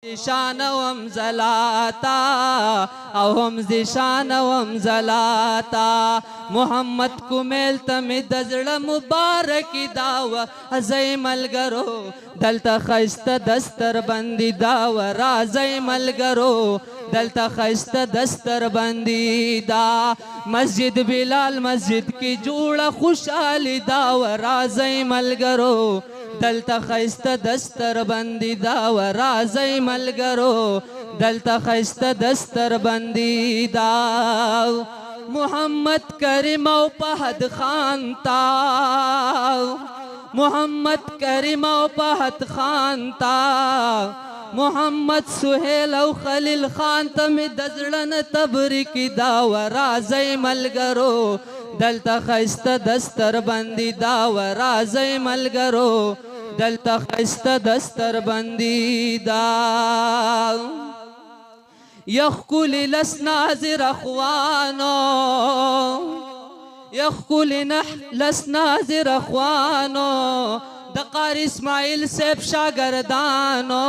زشانوم زلاتا او هم زشانوم زلاتا محمد کومل تم دزړه مبارک داو ازای ملګرو دلته خسته دستر بندي داو رازای ملګرو دلته خسته دستر بندي دا مسجد بلال مسجد کی جوړه خوشالي داو رازای ملګرو دلته خسته دستر بندي دا و رازي ملګرو دلته خسته دستر بندي دا محمد کریم او فهد خان تا محمد کریم او فهد خان تا محمد سهیل او خلیل خان تم دزړن تبریک دا و رازي ملګرو دلته خسته دستر بندي دا و رازي ملګرو دلته خسته دستر بندي دا يخكل لسنازر اخوانو يخكل لسنازر اخوانو دقار اسماعیل سیب شاگردانو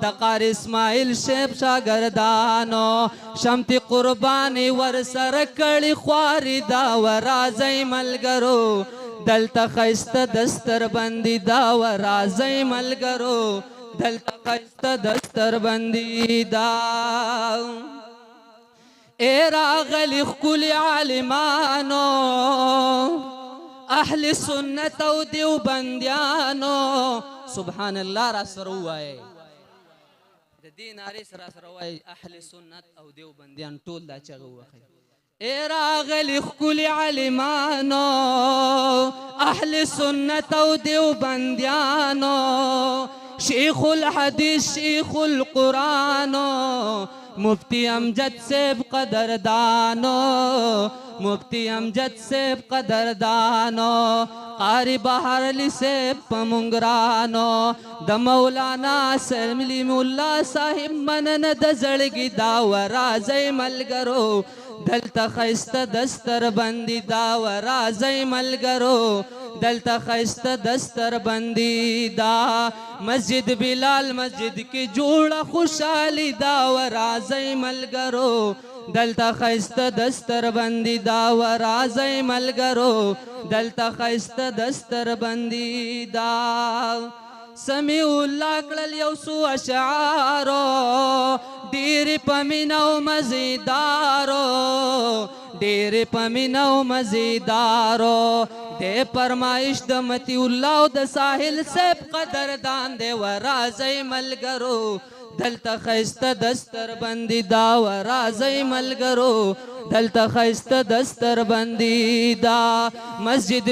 دقار اسماعیل شیب شاگردانو شمتی قربانی ور سر کړي خواري دا و رازي ملګرو دلته خسته دستر بندي دا و رازي ملګرو دلته خسته دستر بندي دا اے راغلی خکل عالمانو اهل سنت او دیوبندیانو سبحان الله را سروای د دین عارس را سروای اهل سنت او دیوبندیان ټول دا چغه وخی اے راغلی خکل عالمانو اهل سنت او دیوبندیانو شیخ الحدیث شیخ القرآنو مفتی امجد سیب قدردانو مفتی امجد سیب قدردانو قاری بہر علی سیب پمنگرانو د مولانا سلمی مولا صاحب منن د زړګي دا و رازي ملګرو دلته خسته دستر بندي دا و رازي ملګرو دلته خسته دستر بندي دا مسجد بلال مسجد کی جوړه خوشالي دا و رازي ملګرو دلته خسته دستر بندي دا و رازي ملګرو دلته خسته دستر بندي دا سمیع الله کړل یو سو اشعارو ډېر پمینو مزیدارو ډېر پمینو مزیدارو د فرمایش د متی الله او د ساحل سیب قدردان دی و رازي ملګرو دلته خسته دستر بندي دا و رازي ملګرو دلته خسته دستر بندي دا مسجد